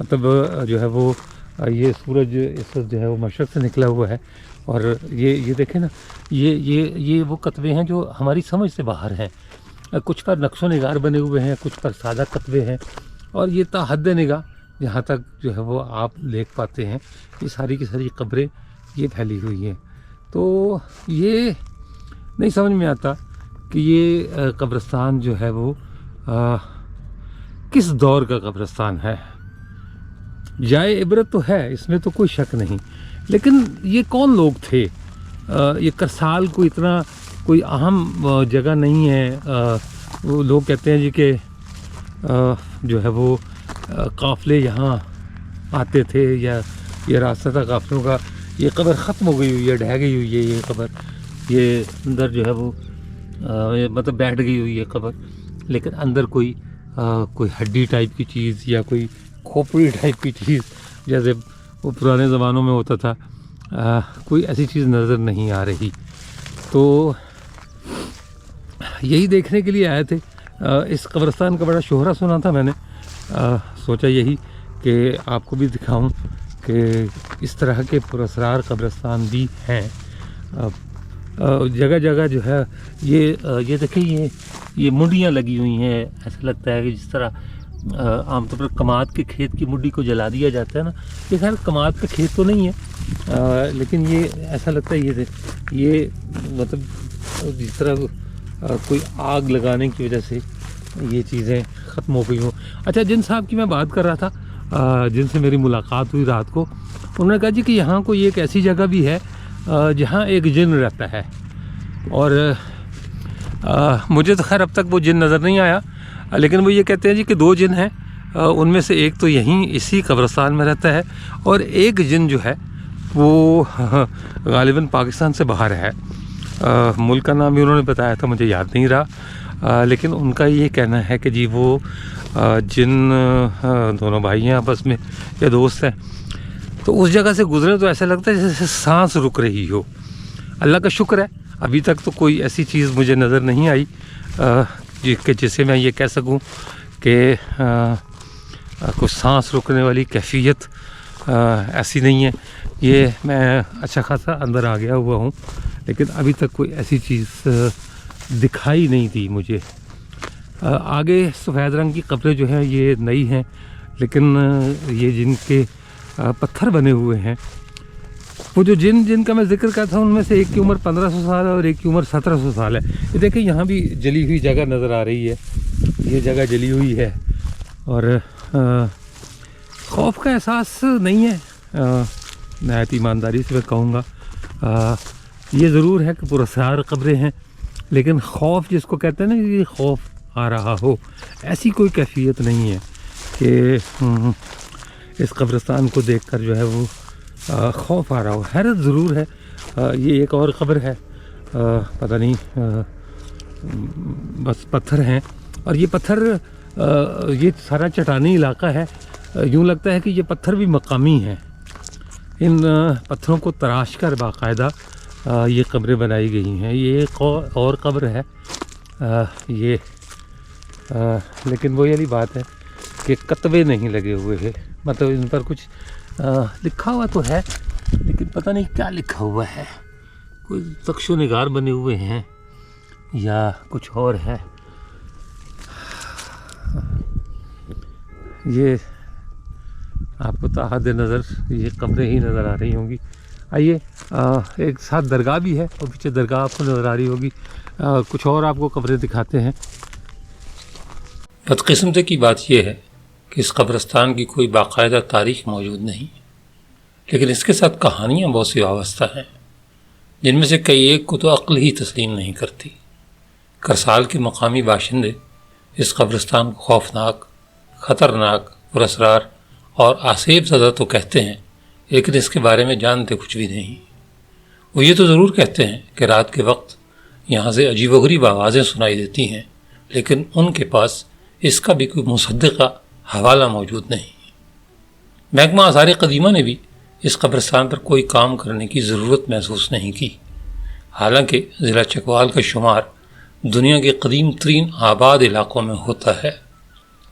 مطلب جو ہے وہ یہ سورج اس وقت جو ہے وہ مشرق سے نکلا ہوا ہے، اور یہ دیکھیں نا، یہ وہ کتبے ہیں جو ہماری سمجھ سے باہر ہیں. کچھ پر نقش و نگار بنے ہوئے ہیں، کچھ پر سادہ کتبے ہیں، اور یہ تا حد نگاہ جہاں تک جو ہے وہ آپ دیکھ پاتے ہیں یہ ساری کی ساری قبریں یہ پھیلی ہوئی ہیں. تو یہ نہیں سمجھ میں آتا کہ یہ قبرستان جو ہے وہ کس دور کا قبرستان ہے. جائے عبرت تو ہے، اس میں تو کوئی شک نہیں، لیکن یہ کون لوگ تھے؟ یہ کرسال کو اتنا کوئی اہم جگہ نہیں ہے. وہ لوگ کہتے ہیں جی کہ جو ہے وہ قافلے یہاں آتے تھے، یا یہ راستہ تھا قافلوں کا. یہ قبر ختم ہو گئی ہوئی ہے، ڈھہ گئی ہوئی ہے یہ قبر، یہ اندر جو ہے وہ مطلب بیٹھ گئی ہوئی ہے قبر، لیکن اندر کوئی ہڈی ٹائپ کی چیز یا کوئی کھوپڑی ٹائپ کی چیز جیسے وہ پرانے زمانوں میں ہوتا تھا، کوئی ایسی چیز نظر نہیں آ رہی. تو یہی دیکھنے کے لیے آئے تھے. اس قبرستان کا بڑا شہرہ سنا تھا میں نے، سوچا یہی کہ آپ کو بھی دکھاؤں کہ اس طرح کے پراسرار قبرستان بھی ہیں. جگہ جگہ جو ہے یہ دیکھیں، یہ منڈیاں لگی ہوئی ہیں. ایسا لگتا ہے کہ جس طرح عام طور پر کماد کے کھیت کی منڈی کو جلا دیا جاتا ہے نا. یہ خیر کماد کا کھیت تو نہیں ہے، لیکن یہ ایسا لگتا ہے یہ مطلب جس طرح کوئی آگ لگانے کی وجہ سے یہ چیزیں ختم ہو گئی ہوں. اچھا، جن صاحب کی میں بات کر رہا تھا، جن سے میری ملاقات ہوئی رات کو، انہوں نے کہا جی کہ یہاں کوئی ایک ایسی جگہ بھی ہے جہاں ایک جن رہتا ہے. اور مجھے تو خیر اب تک وہ جن نظر نہیں آیا، لیکن وہ یہ کہتے ہیں جی کہ 2 جن ہیں. ان میں سے ایک تو یہیں اسی قبرستان میں رہتا ہے، اور ایک جن جو ہے وہ غالباً پاکستان سے باہر ہے. ملک کا نام بھی انہوں نے بتایا تھا، مجھے یاد نہیں رہا، لیکن ان کا یہ کہنا ہے کہ جی وہ جن دونوں بھائی ہیں آپس میں یا دوست ہیں، تو اس جگہ سے گزرے تو ایسا لگتا ہے جیسے سانس رک رہی ہو. اللہ کا شکر ہے ابھی تک تو کوئی ایسی چیز مجھے نظر نہیں آئی کہ جسے میں یہ کہہ سکوں کہ کچھ سانس رکنے والی کیفیت ایسی نہیں ہے. یہ میں اچھا خاصا اندر آ گیا ہوا ہوں، لیکن ابھی تک کوئی ایسی چیز دکھائی نہیں دی مجھے. آگے سفید رنگ کی قبریں جو ہیں یہ نئی ہیں، لیکن یہ جن کے پتھر بنے ہوئے ہیں، وہ جو جن کا میں ذکر کرتا تھا ان میں سے ایک کی عمر 1500 سال ہے اور ایک کی عمر 1700 سال ہے. یہ دیکھیں یہاں بھی جلی ہوئی جگہ نظر آ رہی ہے، یہ جگہ جلی ہوئی ہے، اور خوف کا احساس نہیں ہے. نہایت ایمانداری سے میں کہوں گا یہ ضرور ہے کہ پراسرار قبریں ہیں، لیکن خوف جس کو کہتے ہیں نا کہ خوف آ رہا ہو، ایسی کوئی کیفیت نہیں ہے کہ اس قبرستان کو دیکھ کر جو ہے وہ خوف آ رہا ہو. حیرت ضرور ہے. یہ ایک اور قبر ہے، پتہ نہیں بس پتھر ہیں، اور یہ پتھر یہ سارا چٹانی علاقہ ہے. یوں لگتا ہے کہ یہ پتھر بھی مقامی ہیں. ان پتھروں کو تراش کر باقاعدہ یہ قبریں بنائی گئی ہیں. یہ ایک اور قبر ہے یہ، لیکن وہی والی بات ہے کہ کتبے نہیں لگے ہوئے ہیں. مطلب ان پر کچھ لکھا ہوا تو ہے، لیکن پتہ نہیں کیا لکھا ہوا ہے. کوئی نقش و نگار بنے ہوئے ہیں یا کچھ اور ہے. یہ آپ کو تاحد نظر یہ قبریں ہی نظر آ رہی ہوں گی. آئیے ایک ساتھ درگاہ بھی ہے، اور پیچھے درگاہ آپ کو نظر آ رہی ہوگی. کچھ اور آپ کو قبریں دکھاتے ہیں. بدقسمتی کی بات یہ ہے کہ اس قبرستان کی کوئی باقاعدہ تاریخ موجود نہیں، لیکن اس کے ساتھ کہانیاں بہت سی وابستہ ہیں، جن میں سے کئی ایک کو تو عقل ہی تسلیم نہیں کرتی. کرسال کے مقامی باشندے اس قبرستان کو خوفناک، خطرناک، پراسرار اور آسیب زدہ تو کہتے ہیں، لیکن اس کے بارے میں جانتے کچھ بھی نہیں. وہ یہ تو ضرور کہتے ہیں کہ رات کے وقت یہاں سے عجیب و غریب آوازیں سنائی دیتی ہیں، لیکن ان کے پاس اس کا بھی کوئی مصدقہ حوالہ موجود نہیں. محکمہ آثار قدیمہ نے بھی اس قبرستان پر کوئی کام کرنے کی ضرورت محسوس نہیں کی، حالانکہ ضلع چکوال کا شمار دنیا کے قدیم ترین آباد علاقوں میں ہوتا ہے،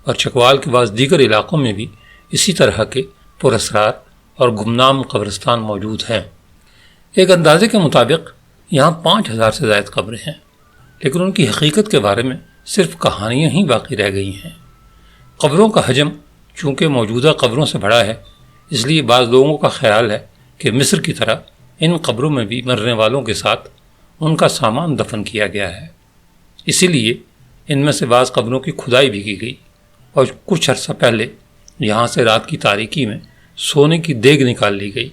اور چکوال کے بعض دیگر علاقوں میں بھی اسی طرح کے پراسرار اور گمنام قبرستان موجود ہیں۔ ایک اندازے کے مطابق یہاں 5000 سے زائد قبریں ہیں، لیکن ان کی حقیقت کے بارے میں صرف کہانیاں ہی باقی رہ گئی ہیں۔ قبروں کا حجم چونکہ موجودہ قبروں سے بڑا ہے، اس لیے بعض لوگوں کا خیال ہے کہ مصر کی طرح ان قبروں میں بھی مرنے والوں کے ساتھ ان کا سامان دفن کیا گیا ہے۔ اسی لیے ان میں سے بعض قبروں کی کھدائی بھی کی گئی، اور کچھ عرصہ پہلے یہاں سے رات کی تاریکی میں سونے کی دیگ نکال لی گئی۔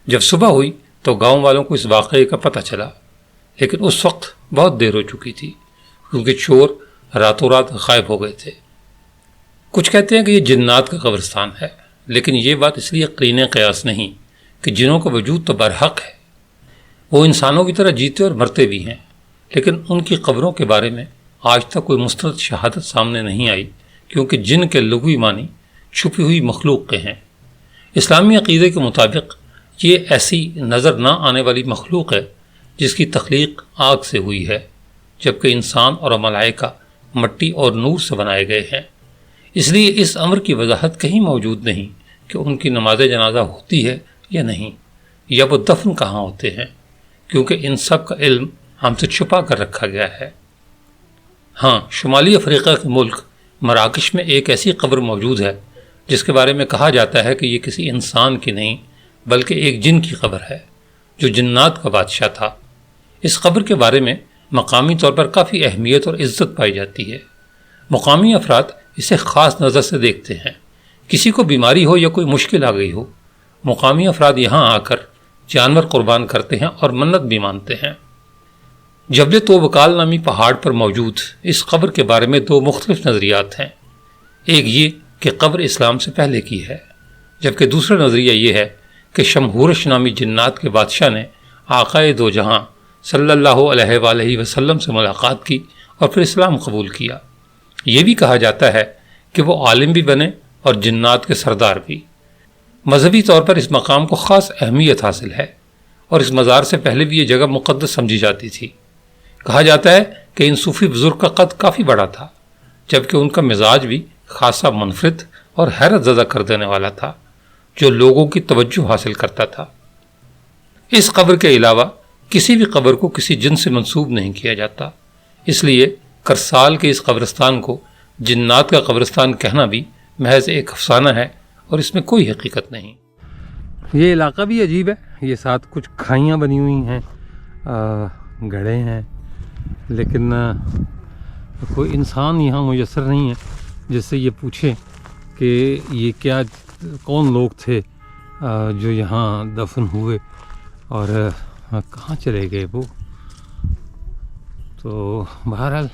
جب صبح ہوئی تو گاؤں والوں کو اس واقعے کا پتہ چلا، لیکن اس وقت بہت دیر ہو چکی تھی کیونکہ چور راتوں رات غائب ہو گئے تھے۔ کچھ کہتے ہیں کہ یہ جنات کا قبرستان ہے، لیکن یہ بات اس لیے قرین قیاس نہیں کہ جنوں کا وجود تو برحق ہے، وہ انسانوں کی طرح جیتے اور مرتے بھی ہیں، لیکن ان کی قبروں کے بارے میں آج تک کوئی مستند شہادت سامنے نہیں آئی، کیونکہ جن کے لغوی معنی چھپی ہوئی مخلوق کے ہیں۔ اسلامی عقیدے کے مطابق یہ ایسی نظر نہ آنے والی مخلوق ہے جس کی تخلیق آگ سے ہوئی ہے، جبکہ انسان اور ملائکہ مٹی اور نور سے بنائے گئے ہیں۔ اس لیے اس امر کی وضاحت کہیں موجود نہیں کہ ان کی نماز جنازہ ہوتی ہے یا نہیں، یا وہ دفن کہاں ہوتے ہیں، کیونکہ ان سب کا علم ہم سے چھپا کر رکھا گیا ہے۔ ہاں، شمالی افریقہ کے ملک مراکش میں ایک ایسی قبر موجود ہے جس کے بارے میں کہا جاتا ہے کہ یہ کسی انسان کی نہیں بلکہ ایک جن کی قبر ہے جو جنات کا بادشاہ تھا۔ اس قبر کے بارے میں مقامی طور پر کافی اہمیت اور عزت پائی جاتی ہے۔ مقامی افراد اسے خاص نظر سے دیکھتے ہیں۔ کسی کو بیماری ہو یا کوئی مشکل آ گئی ہو، مقامی افراد یہاں آ کر جانور قربان کرتے ہیں اور منت بھی مانتے ہیں۔ جبل توبکال نامی پہاڑ پر موجود اس قبر کے بارے میں دو مختلف نظریات ہیں۔ ایک یہ کہ قبر اسلام سے پہلے کی ہے، جبکہ دوسرا نظریہ یہ ہے کہ شمہورش نامی جنات کے بادشاہ نے آقائے دو جہاں صلی اللہ علیہ وآلہ وسلم سے ملاقات کی اور پھر اسلام قبول کیا۔ یہ بھی کہا جاتا ہے کہ وہ عالم بھی بنے اور جنات کے سردار بھی۔ مذہبی طور پر اس مقام کو خاص اہمیت حاصل ہے، اور اس مزار سے پہلے بھی یہ جگہ مقدس سمجھی جاتی تھی۔ کہا جاتا ہے کہ ان صوفی بزرگ کا قد کافی بڑا تھا، جبکہ ان کا مزاج بھی خاصا منفرد اور حیرت زدہ کر دینے والا تھا، جو لوگوں کی توجہ حاصل کرتا تھا۔ اس قبر کے علاوہ کسی بھی قبر کو کسی جن سے منسوب نہیں کیا جاتا، اس لیے کرسال کے اس قبرستان کو جنات کا قبرستان کہنا بھی محض ایک افسانہ ہے اور اس میں کوئی حقیقت نہیں۔ یہ علاقہ بھی عجیب ہے، یہ ساتھ کچھ کھائیاں بنی ہوئی ہیں، گڑھے ہیں، لیکن کوئی انسان یہاں میسر نہیں ہے جس سے یہ پوچھے کہ یہ کیا کون لوگ تھے جو یہاں دفن ہوئے اور کہاں چلے گئے وہ۔ تو بہرحال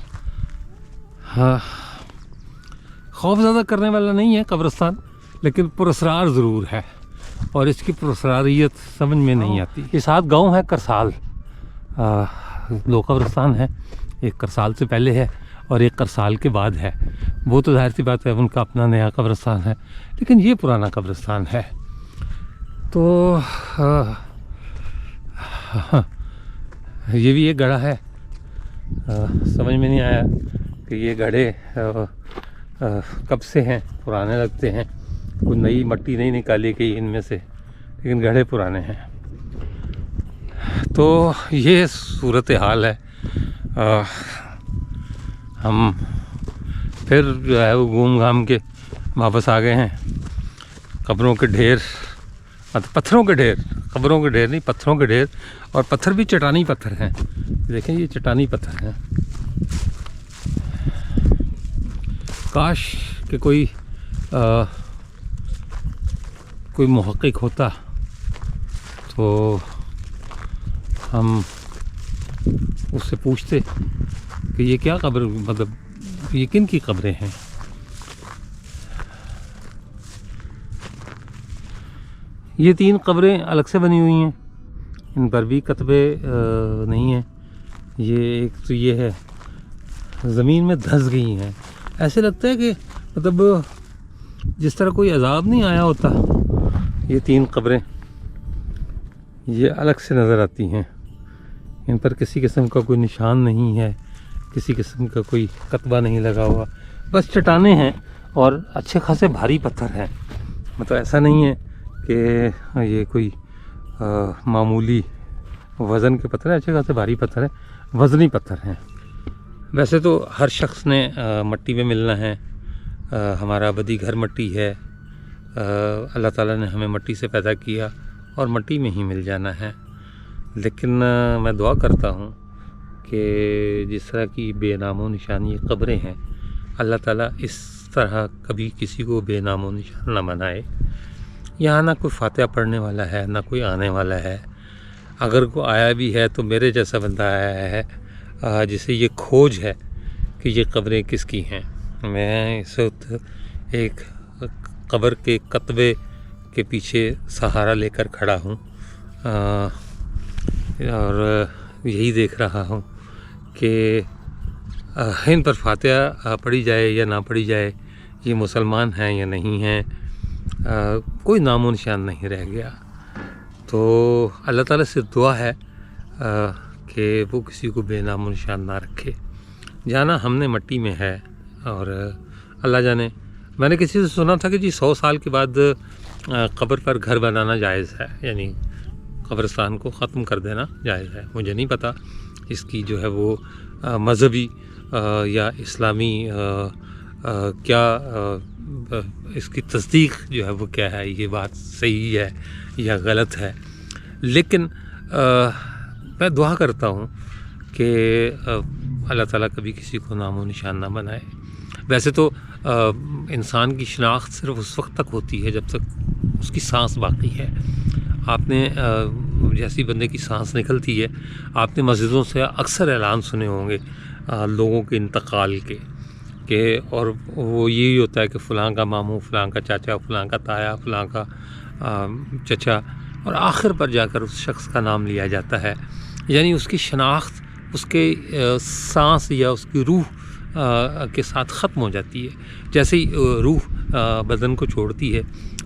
خوف زدہ کرنے والا نہیں ہے قبرستان، لیکن پراسرار ضرور ہے، اور اس کی پراسراریت سمجھ میں نہیں آتی۔ یہ ساتھ گاؤں ہے کرسال، دو قبرستان ہیں، ایک کرسال سے پہلے ہے اور ایک کرسال کے بعد ہے۔ وہ تو ظاہر سی بات ہے ان کا اپنا نیا قبرستان ہے، لیکن یہ پرانا قبرستان ہے۔ تو یہ بھی ایک گڑھا ہے، سمجھ میں نہیں آیا کہ یہ گڑھے کب سے ہیں، پرانے لگتے ہیں، کوئی نئی مٹی نہیں نکالی گئی ان میں سے، لیکن گڑھے پرانے ہیں۔ تو یہ صورتحال ہے۔ ہم پھر جو ہے وہ گھوم گھام کے واپس آ گئے ہیں۔ قبروں کے ڈھیر، پتھروں کے ڈھیر، قبروں کے ڈھیر نہیں، پتھروں کے ڈھیر، اور پتھر بھی چٹانی پتھر ہیں۔ دیکھیں یہ چٹانی پتھر ہیں۔ کاش کہ کوئی محقق ہوتا تو ہم اس سے پوچھتے کہ یہ کیا قبر، مطلب یہ کن کی قبریں ہیں۔ یہ 3 قبریں الگ سے بنی ہوئی ہیں، ان پر بھی کتبے نہیں ہیں۔ یہ ایک تو یہ ہے زمین میں دھنس گئی ہیں، ایسے لگتا ہے کہ مطلب جس طرح کوئی عذاب نہیں آیا ہوتا۔ یہ 3 قبریں یہ الگ سے نظر آتی ہیں، ان پر کسی قسم کا کوئی نشان نہیں ہے، کسی قسم کا کوئی کتبہ نہیں لگا ہوا، بس چٹانیں ہیں اور اچھے خاصے بھاری پتھر ہیں۔ مطلب ایسا نہیں ہے کہ یہ کوئی معمولی وزن کے پتھر ہیں، اچھے خاصے بھاری پتھر ہیں، وزنی پتھر ہیں۔ ویسے تو ہر شخص نے مٹی میں ملنا ہے، ہمارا ابدی گھر مٹی ہے، اللہ تعالیٰ نے ہمیں مٹی سے پیدا کیا اور مٹی میں ہی مل جانا ہے۔ لیکن میں دعا کرتا ہوں کہ جس طرح کی بے نام و نشان یہ قبریں ہیں، اللہ تعالیٰ اس طرح کبھی کسی کو بے نام و نشان نہ بنائے۔ یہاں نہ کوئی فاتحہ پڑھنے والا ہے، نہ کوئی آنے والا ہے۔ اگر کوئی آیا بھی ہے تو میرے جیسا بندہ آیا ہے جسے یہ کھوج ہے کہ یہ قبریں کس کی ہیں۔ میں اس وقت ایک قبر کے کتبے کے پیچھے سہارا لے کر کھڑا ہوں اور یہی دیکھ رہا ہوں کہ ان پر فاتحہ پڑھی جائے یا نہ پڑھی جائے، یہ مسلمان ہیں یا نہیں ہیں، کوئی نام و نشان نہیں رہ گیا۔ تو اللہ تعالیٰ سے دعا ہے کہ وہ کسی کو بے نام و نشان نہ رکھے۔ جانا ہم نے مٹی میں ہے، اور اللہ جانے، میں نے کسی سے سنا تھا کہ 100 سال کے بعد قبر پر گھر بنانا جائز ہے، یعنی قبرستان کو ختم کر دینا جائز ہے۔ مجھے نہیں پتہ اس کی جو ہے وہ مذہبی یا اسلامی کیا اس کی تصدیق جو ہے وہ کیا ہے، یہ بات صحیح ہے یا غلط ہے، لیکن میں دعا کرتا ہوں کہ اللہ تعالیٰ کبھی کسی کو نام و نشان نہ بنائے۔ ویسے تو انسان کی شناخت صرف اس وقت تک ہوتی ہے جب تک اس کی سانس باقی ہے۔ آپ نے جیسی بندے کی سانس نکلتی ہے، آپ نے مسجدوں سے اکثر اعلان سنے ہوں گے لوگوں کے انتقال کے، کہ اور وہ یہی ہوتا ہے کہ فلاں کا ماموں، فلاں کا چاچا، فلاں کا تایا، فلاں کا چچا، اور آخر پر جا کر اس شخص کا نام لیا جاتا ہے، یعنی اس کی شناخت اس کے سانس یا اس کی روح کے ساتھ ختم ہو جاتی ہے۔ جیسے ہی روح بدن کو چھوڑتی ہے،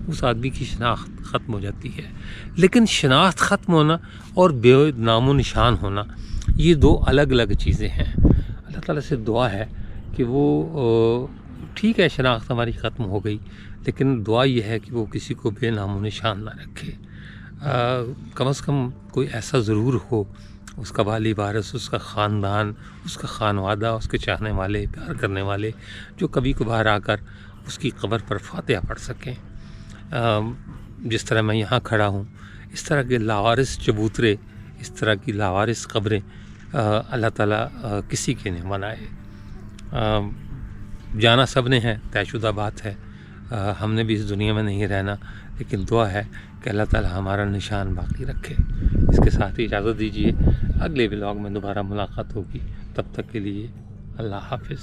اس آدمی کی شناخت ختم ہو جاتی ہے۔ لیکن شناخت ختم ہونا اور بے نام و نشان ہونا، یہ دو الگ الگ چیزیں ہیں۔ اللہ تعالیٰ سے دعا ہے کہ وہ ٹھیک ہے، شناخت ہماری ختم ہو گئی، لیکن دعا یہ ہے کہ وہ کسی کو بے نام و نشان نہ رکھے۔ کم از کم کوئی ایسا ضرور ہو، اس کا والی وارث، اس کا خاندان، اس کا خانوادہ، اس کے چاہنے والے، پیار کرنے والے، جو کبھی کبھار آ کر اس کی قبر پر فاتحہ پڑھ سکیں۔ جس طرح میں یہاں کھڑا ہوں، اس طرح کے لاوارث چبوترے، اس طرح کی لاوارث قبریں اللہ تعالیٰ کسی کے نہیں بنائے۔ جانا سب نے ہے، طے شدہ بات ہے، ہم نے بھی اس دنیا میں نہیں رہنا، لیکن دعا ہے کہ اللہ تعالیٰ ہمارا نشان باقی رکھے۔ اس کے ساتھ ہی اجازت دیجیے، اگلے ولاگ میں دوبارہ ملاقات ہوگی، تب تک کے لیے اللہ حافظ۔